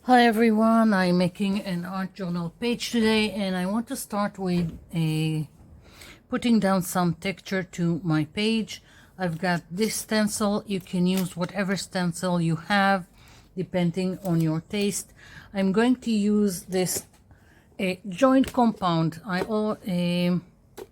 Hi everyone, I'm making an art journal page today and I want to start with putting down some texture to my page. I've got this stencil. You can use whatever stencil you have depending on your taste. I'm going to use this joint compound.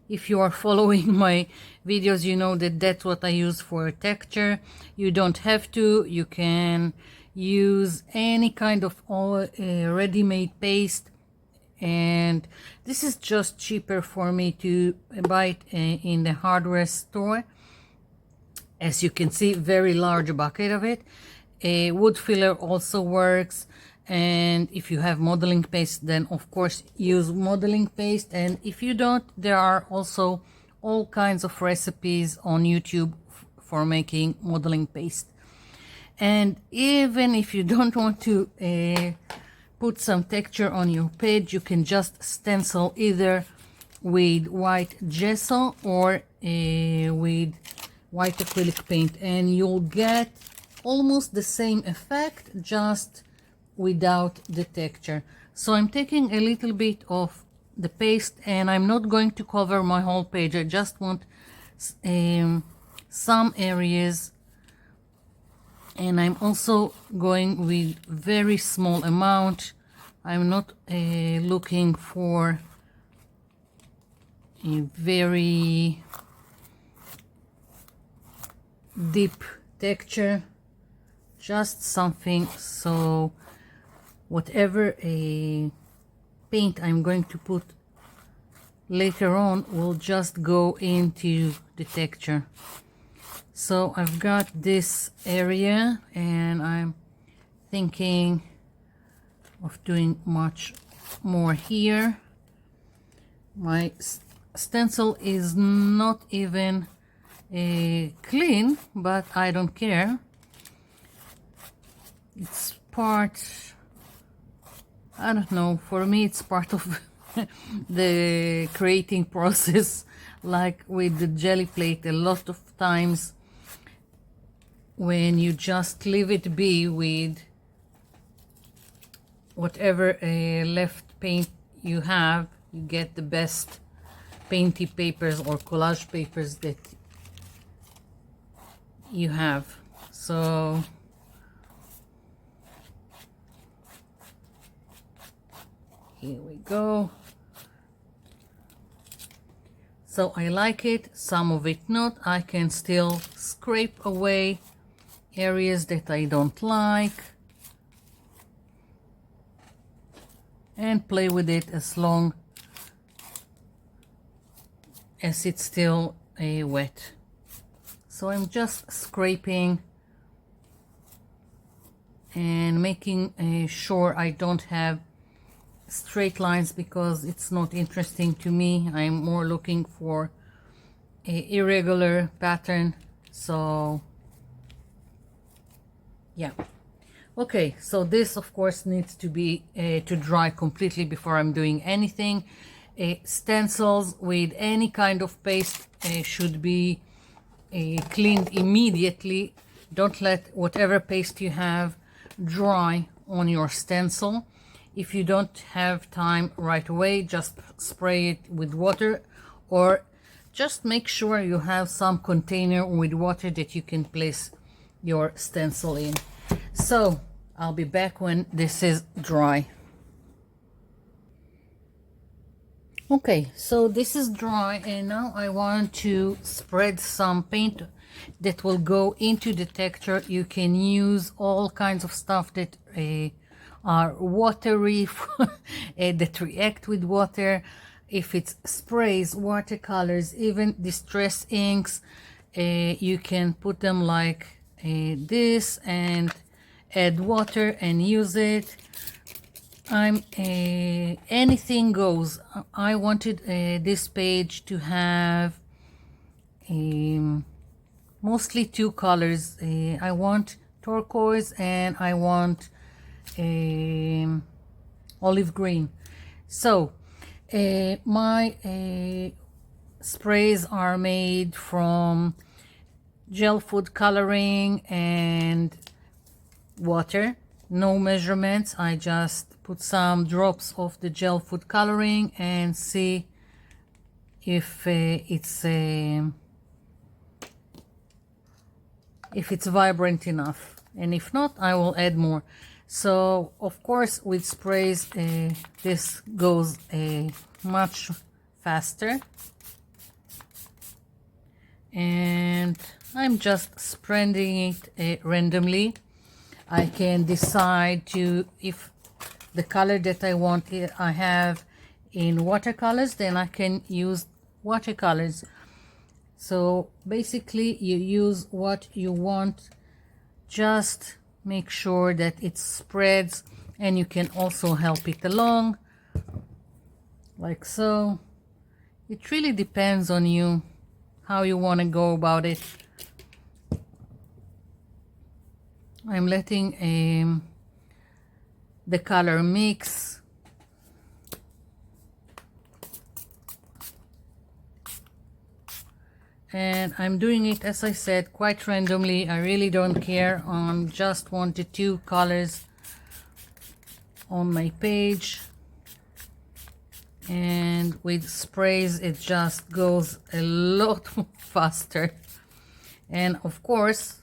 If you are following my videos, you know that that's what I use for texture. You don't have to. You can use any kind of ready-made paste, and this is just cheaper for me to buy it in the hardware store. As you can see, very large bucket of it. A wood filler also works, and if you have modeling paste, then of course use modeling paste, and if you don't, there are also all kinds of recipes on YouTube for making modeling paste. And even if you don't want to put some texture on your page, you can just stencil either with white gesso or with white acrylic paint, and you'll get almost the same effect, just without the texture. So I'm taking a little bit of the paste, and I'm not going to cover my whole page. I just want some areas, and I'm also going with very small amount. I'm not looking for a very deep texture, just something so whatever paint I'm going to put later on will just go into the texture. So I've got this area and I'm thinking of doing much more here. My stencil is not even clean, but I don't care. It's part, I don't know, for me it's part of the creating process. Like with the jelly plate, a lot of times when you just leave it be with whatever left paint you have, you get the best painty papers or collage papers that you have. So here we go. So I like it, some of it not. I can still scrape away areas that I don't like and play with it as long as it's still wet. So I'm just scraping and making sure I don't have straight lines, because it's not interesting to me. I'm more looking for a irregular pattern. So yeah, okay, so this of course needs to be to dry completely before I'm doing anything. Stencils with any kind of paste should be cleaned immediately. Don't let whatever paste you have dry on your stencil. If you don't have time right away, just spray it with water, or just make sure you have some container with water that you can place your stencil in. So I'll be back when this is dry. Okay, so this is dry, and now I want to spread some paint that will go into the texture. You can use all kinds of stuff that are watery that react with water. If it's sprays, watercolors, even distress inks, you can put them like this and add water and use it. Anything goes. I wanted this page to have mostly two colors. I want turquoise and I want olive green. So my sprays are made from gel food coloring and water. no measurements. I just put some drops of the gel food coloring and see if it's vibrant enough, and if not, I will add more. So of course with sprays this goes much faster, and I'm just spreading it randomly. I can decide to, if the color that I want I have in watercolors, then I can use watercolors. So basically you use what you want, just make sure that it spreads, and you can also help it along like so. It really depends on you how you want to go about it. I'm letting the color mix. And I'm doing it, as I said, quite randomly. I really don't care. Just wanted 2 colors on my page, and with sprays it just goes a lot faster. And of course,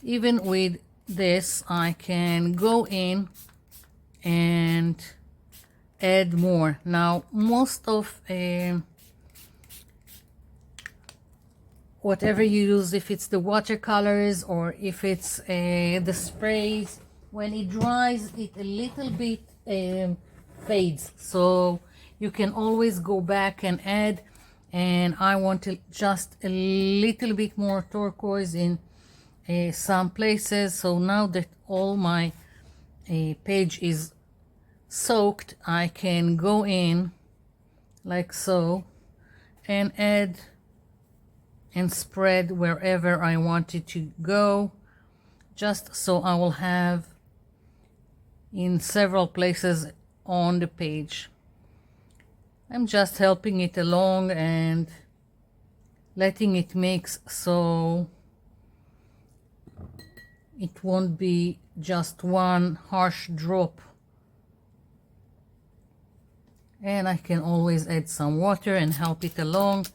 even with this, I can go in and add more. Now, most of whatever you use, if it's the watercolors or if it's the sprays, when it dries, it a little bit fades. So you can always go back and add. And I want just a little bit more turquoise in some places. So now that all my page is soaked, I can go in like so and add and spread wherever I want it to go, just so I will have in several places on the page. I'm just helping it along and letting it mix, so it won't be just one harsh drop. And I can always add some water and help it along.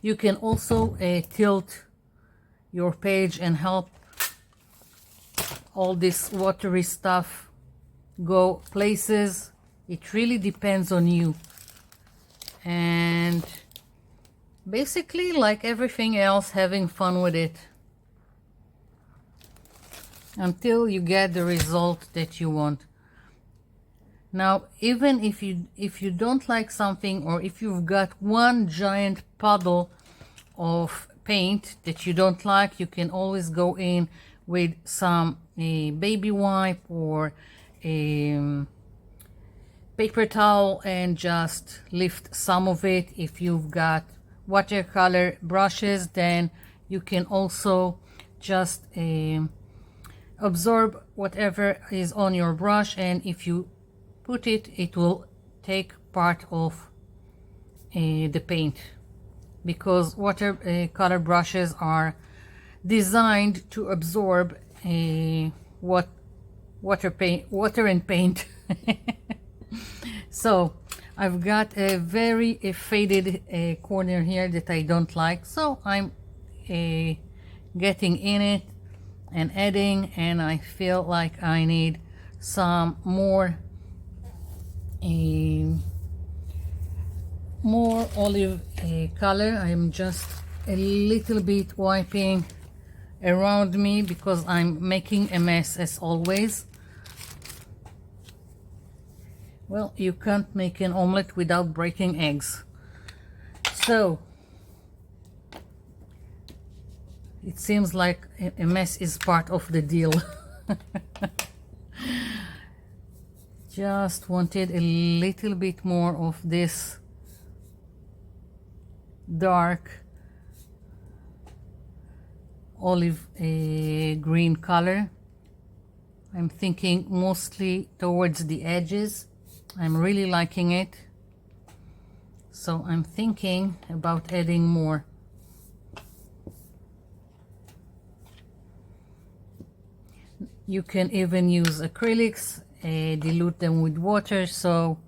You can also tilt your page and help all this watery stuff go places. It really depends on you. And basically, like everything else, having fun with it until you get the result that you want. Now, even if you don't like something, or if you've got one giant puddle of paint that you don't like, you can always go in with some baby wipe or a paper towel and just lift some of it. If you've got watercolor brushes, then you can also just absorb whatever is on your brush, and if you put it, it will take part of the paint, because watercolor brushes are designed to absorb water and paint. So I've got a very faded corner here that I don't like, so I'm getting in it and adding, and I feel like I need some more olive color. I'm just a little bit wiping around me because I'm making a mess as always. Well, you can't make an omelette without breaking eggs. So it seems like a mess is part of the deal. Just wanted a little bit more of this dark olive green color. I'm thinking mostly towards the edges. I'm really liking it, so I'm thinking about adding more. You can even use acrylics, dilute them with water so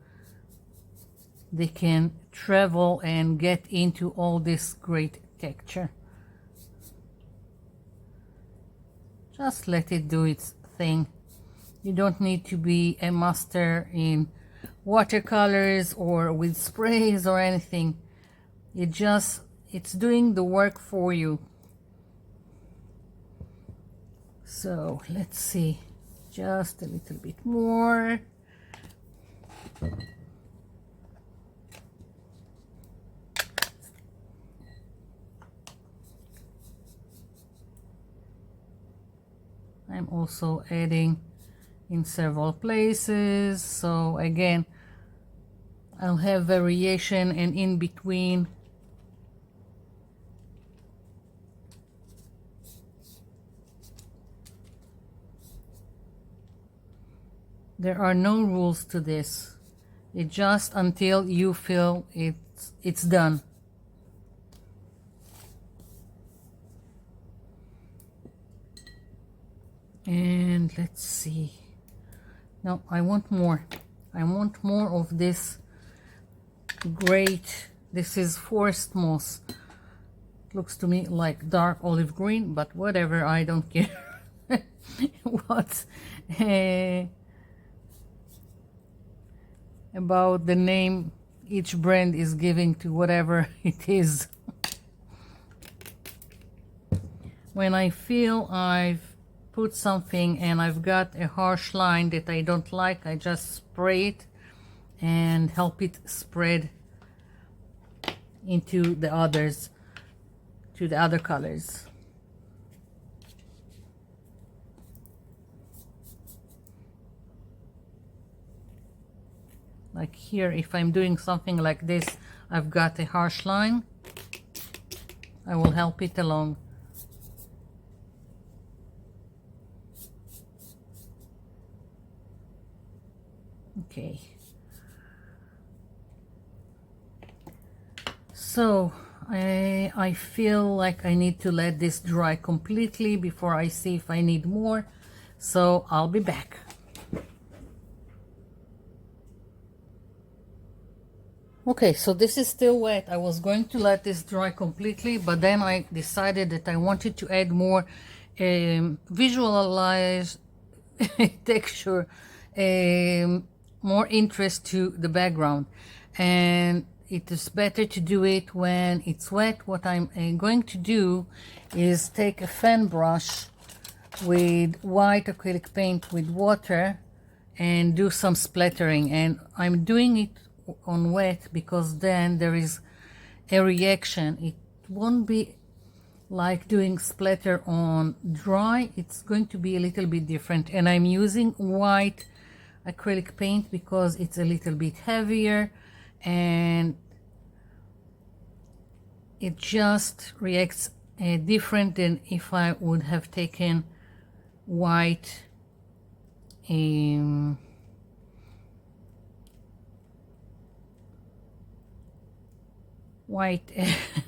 they can travel and get into all this great texture. Just let it do its thing. You don't need to be a master in watercolors or with sprays or anything. It's doing the work for you. So let's see, just a little bit more. I'm also adding in several places, so again I'll have variation and in between. There are no rules to this. It's just until you feel it's done. And let's see. No, I want more. I want more of this great. This is forest moss. Looks to me like dark olive green, but whatever, I don't care. What about the name each brand is giving to whatever it is. When I feel I've put something and I've got a harsh line that I don't like, I just spray it and help it spread into the others, to the other colors. Like here, if I'm doing something like this, I've got a harsh line, I will help it along. Okay. So I feel like I need to let this dry completely before I see if I need more. So I'll be back. Okay, so this is still wet. I was going to let this dry completely, but then I decided that I wanted to add more visualize texture, more interest to the background, and it is better to do it when it's wet. What I'm going to do is take a fan brush with white acrylic paint with water and do some splattering, and I'm doing it on wet because then there is a reaction. It won't be like doing splatter on dry. It's going to be a little bit different, and I'm using white acrylic paint because it's a little bit heavier and it just reacts different than if I would have taken white white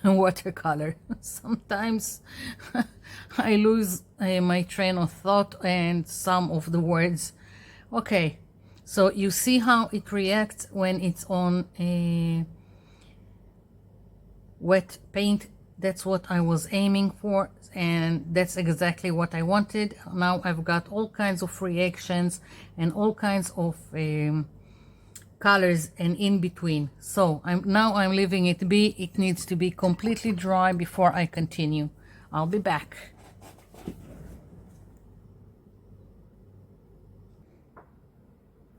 watercolor. Sometimes I lose my train of thought and some of the words. Okay, so you see how it reacts when it's on a wet paint. That's what I was aiming for, and that's exactly what I wanted. Now I've got all kinds of reactions and all kinds of colors and in between. So I'm leaving it be. It needs to be completely dry before I continue. I'll be back.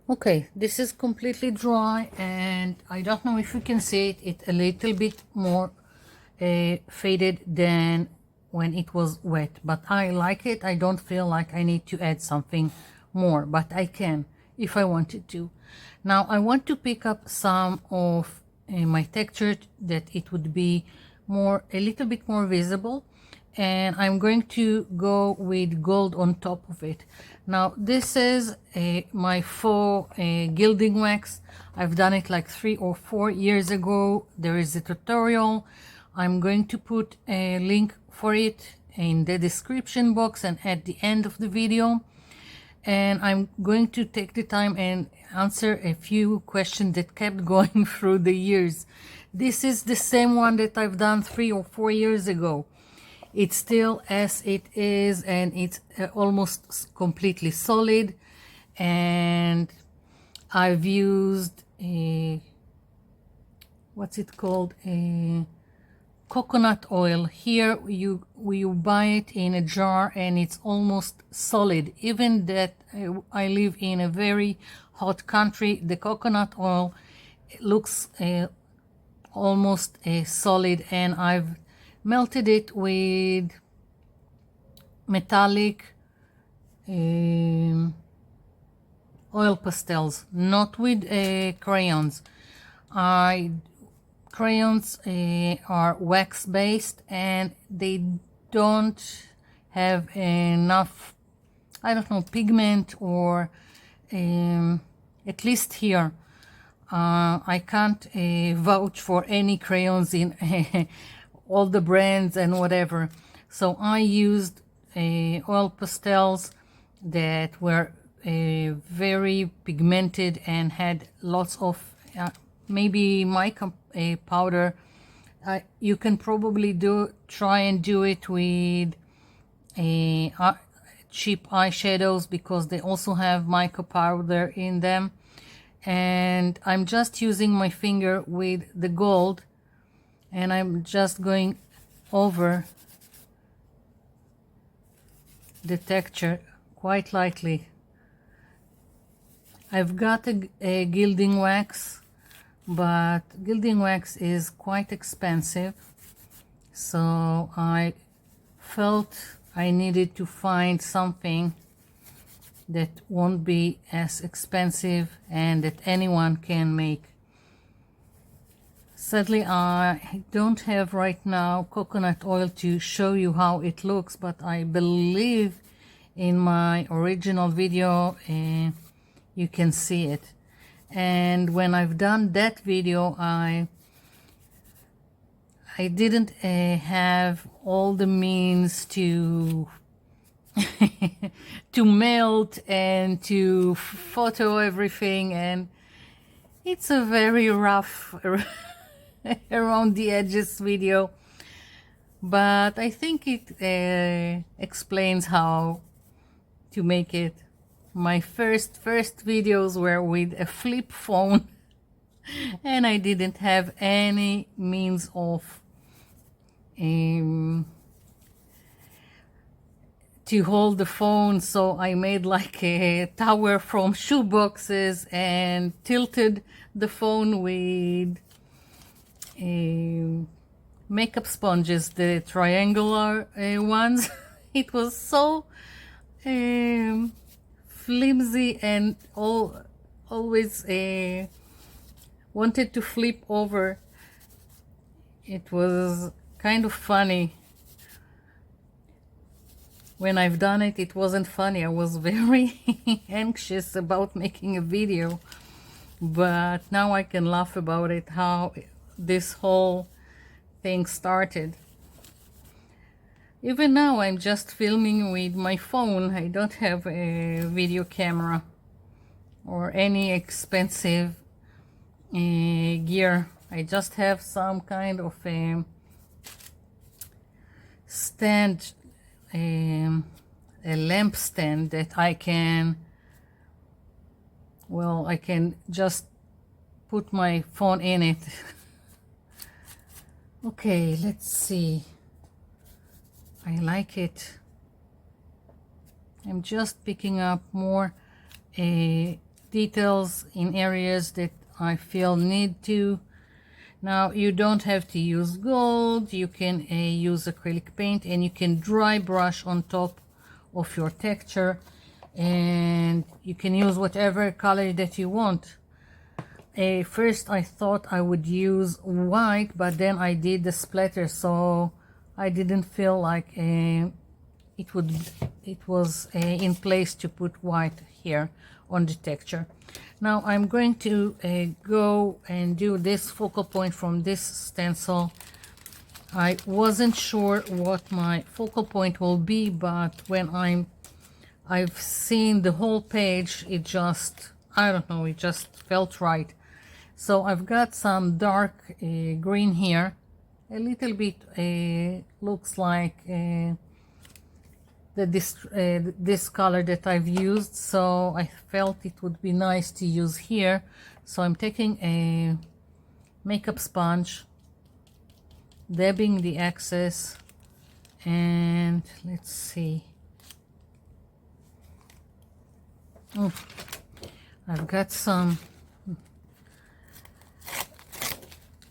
Okay, this is completely dry, and I don't know if you can see it. It's a little bit more faded than when it was wet, but I like it. I don't feel like I need to add something more, but I can if I wanted to. Now I want to pick up some of my texture that it would be a little bit more visible, and I'm going to go with gold on top of it. Now this is my faux gilding wax. I've done it like 3 or 4 years ago. There is a tutorial. I'm going to put a link for it in the description box and at the end of the video. and I'm going to take the time and answer a few questions that kept going through the years. This is the same one that I've done 3 or 4 years ago. It's still as it is, and it's almost completely solid. And I've used a, what's it called, a coconut oil. Here you buy it in a jar and it's almost solid. Even that I live in a very hot country, the coconut oil looks almost solid, and I've melted it with metallic oil pastels, not with crayons. Crayons are wax based and they don't have enough, I don't know, pigment, or at least here I can't vouch for any crayons in all the brands and whatever. So I used oil pastels that were very pigmented and had lots of maybe mica powder. You can probably try and do it with cheap eyeshadows, because they also have mica powder in them. And I'm just using my finger with the gold, and I'm just going over the texture quite lightly. I've got a gilding wax, but gilding wax is quite expensive, so I felt I needed to find something that won't be as expensive and that anyone can make. Sadly, I don't have right now coconut oil to show you how it looks, but I believe in my original video you can see it. And when I've done that video, I didn't have all the means to to melt and to photo everything, and it's a very rough around the edges video, but I think it explains how to make it. My first videos were with a flip phone and I didn't have any means of to hold the phone, so I made like a tower from shoe boxes and tilted the phone with makeup sponges, the triangular ones. It was so flimsy and always wanted to flip over. It was kind of funny. When I've done it, it wasn't funny. I was very anxious about making a video, but now I can laugh about it, how this whole thing started. Even now I'm just filming with my phone. I don't have a video camera or any expensive gear. I just have some kind of a stand, a lamp stand that I can just put my phone in it. Okay, let's see. I like it. I'm just picking up more details in areas that I feel need to. Now, you don't have to use gold. You can use acrylic paint, and you can dry brush on top of your texture, and you can use whatever color that you want. First I thought I would use white, but then I did the splatter, so I didn't feel like it was in place to put white here on the texture. Now I'm going to go and do this focal point from this stencil. I wasn't sure what my focal point will be, but when I've seen the whole page. It just, I don't know, it just felt right. So I've got some dark green here. A little bit looks like this color that I've used, so I felt it would be nice to use here. So I'm taking a makeup sponge, dabbing the excess, and let's see. Oh, I've got some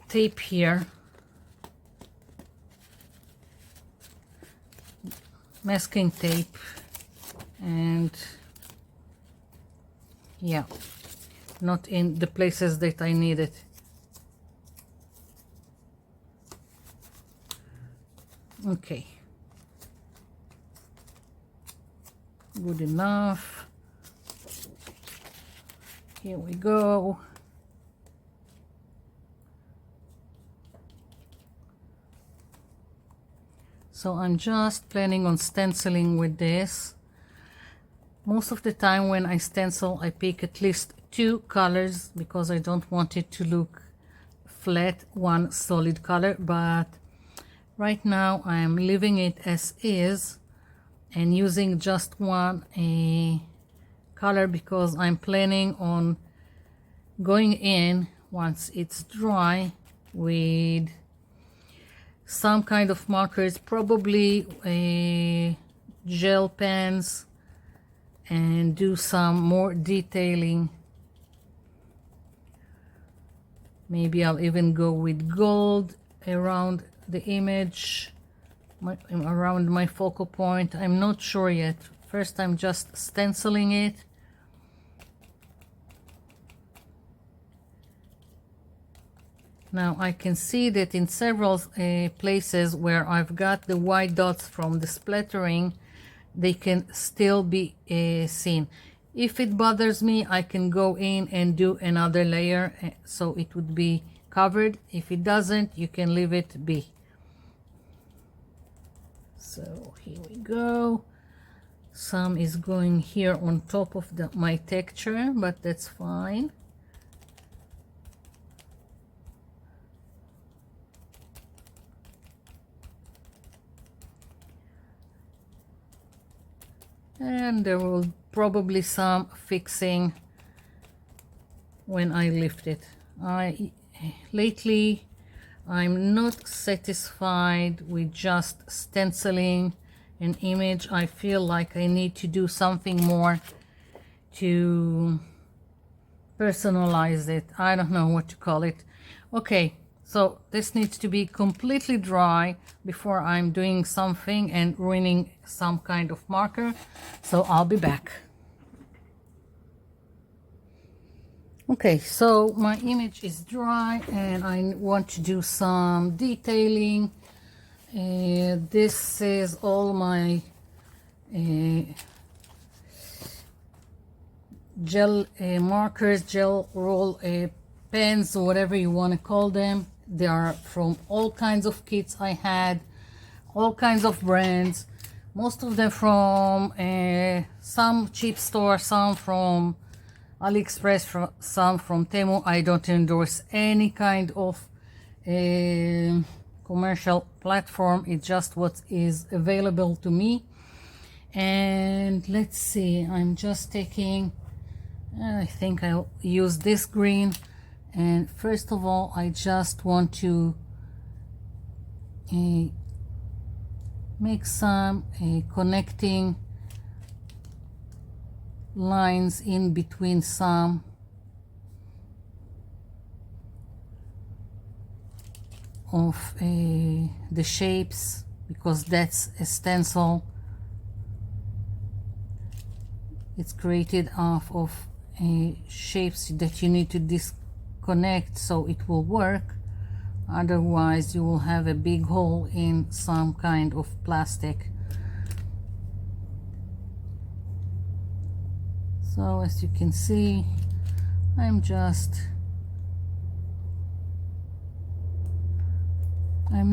tape here, masking tape, and yeah, not in the places that I need it. Okay, good enough. Here we go. So I'm just planning on stenciling with this. Most of the time when I stencil, I pick at least 2 colors because I don't want it to look flat, one solid color. But right now I'm leaving it as is and using just one color because I'm planning on going in once it's dry with some kind of markers, probably gel pens, and do some more detailing. Maybe I'll even go with gold around the image, around my focal point. I'm not sure yet. First I'm just stenciling it. Now I can see that in several places where I've got the white dots from the splattering, they can still be seen. If it bothers me, I can go in and do another layer so it would be covered. If it doesn't, you can leave it be. So here we go. Some is going here on top of my texture, but that's fine. And there will probably some fixing when I lift it. Lately I'm not satisfied with just stenciling an image. I feel like I need to do something more to personalize it. I don't know what to call it. Okay, so this needs to be completely dry before I'm doing something and ruining some kind of marker. So I'll be back. Okay, so my image is dry and I want to do some detailing. This is all my gel markers, gel roll pens, or whatever you want to call them. They are from all kinds of kits I had, all kinds of brands, most of them from some cheap store, some from AliExpress, some from Temu. I don't endorse any kind of commercial platform. It's just what is available to me. And let's see, I'm just taking, I think I'll use this green. And first of all, I just want to make some connecting lines in between some of the shapes, because that's a stencil. It's created off of shapes that you need to disconnect so it will work. Otherwise you will have a big hole in some kind of plastic. So as you can see, I'm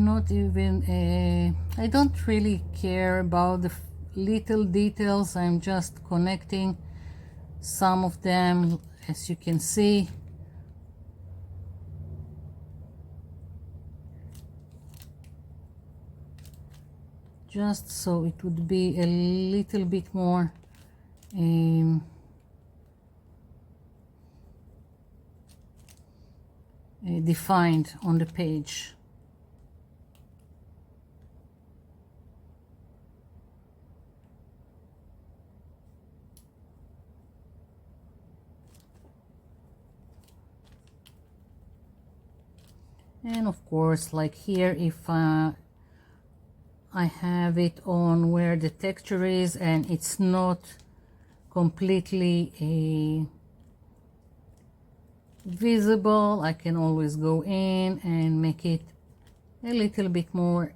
not even I don't really care about the little details. I'm just connecting some of them, as you can see. Just so it would be a little bit more defined on the page. And of course, like here, if I have it on where the texture is and it's not completely visible, I can always go in and make it a little bit more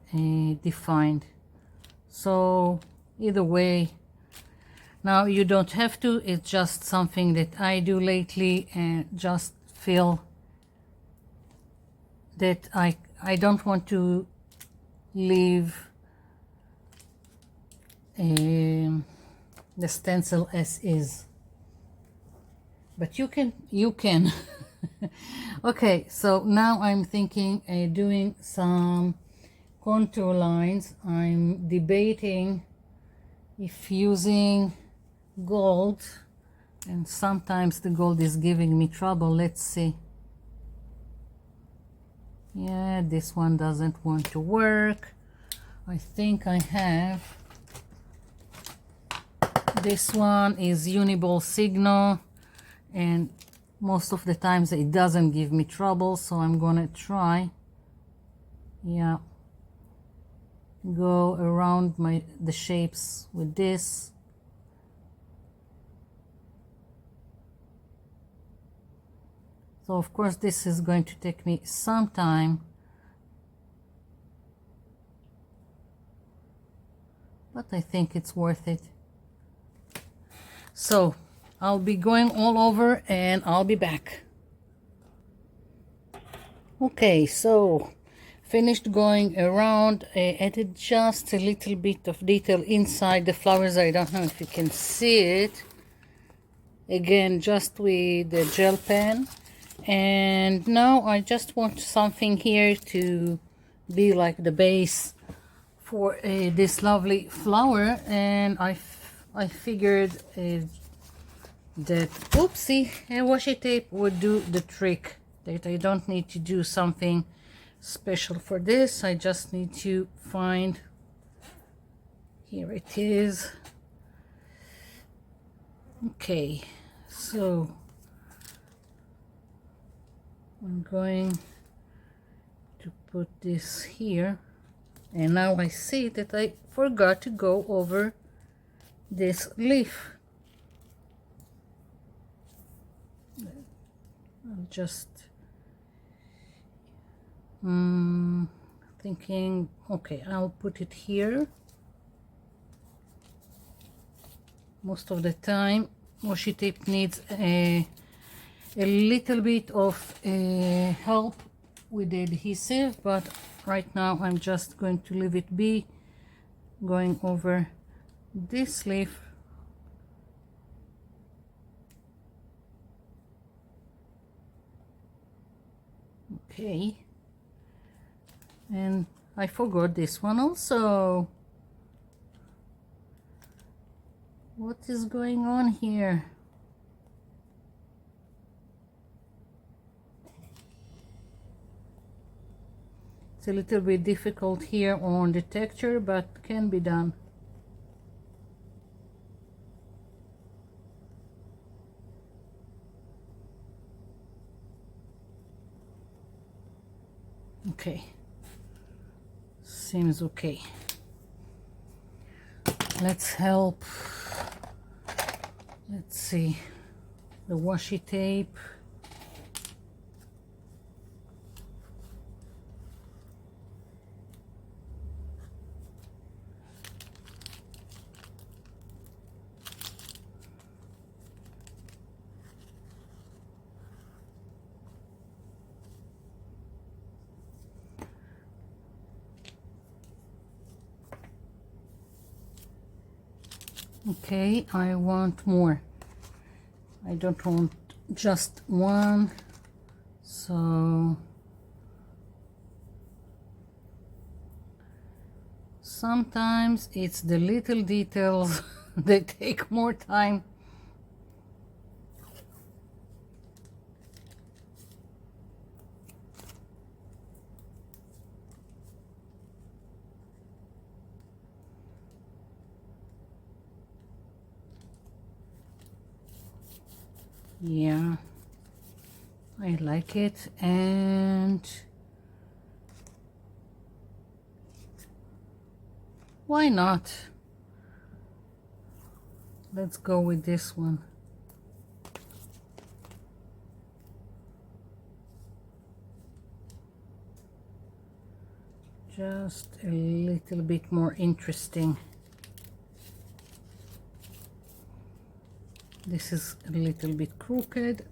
defined. So either way, now you don't have to, it's just something that I do lately, and just feel that I don't want to leave the stencil as is, but you can. Okay, so now I'm thinking doing some contour lines. I'm debating if using gold, and sometimes the gold is giving me trouble. Let's see. Yeah, this one doesn't want to work. I think I have this one is Uniball Signal, and most of the times it doesn't give me trouble, so I'm gonna try, yeah, go around the shapes with this. So of course this is going to take me some time, but I think it's worth it. So I'll be going all over and I'll be back. Okay, so finished going around. I added just a little bit of detail inside the flowers. I don't know if you can see it. Again, just with the gel pen. And now I just want something here to be like the base for this lovely flower, and I figured that oopsie, a washi tape would do the trick, that I don't need to do something special for this. I just need to find, here it is. Okay, so I'm going to put this here, and now I see that I forgot to go over this leaf. I'm just thinking, okay, I'll put it here. Most of the time washi tape needs a little bit of help with the adhesive, but right now I'm just going to leave it be, going over this leaf. Okay, and I forgot this one also. What is going on here? It's a little bit difficult here on the texture, but can be done. Okay, seems okay. Let's help. Let's see, the washi tape. Okay, I want more. I don't want just one, so sometimes it's the little details that take more time. Yeah, I like it. And why not? Let's go with this one. Just a little bit more interesting. This is a little bit crooked.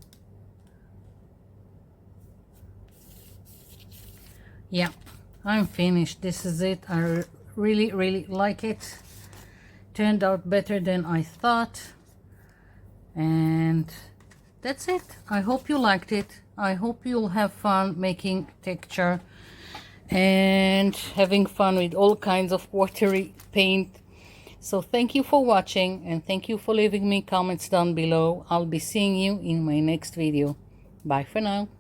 Yeah, I'm finished. This is it. I really like it. Turned out better than I thought. And that's it. I hope you liked it. I hope you'll have fun making texture and having fun with all kinds of watery paint. So thank you for watching, and thank you for leaving me comments down below. I'll be seeing you in my next video. Bye for now.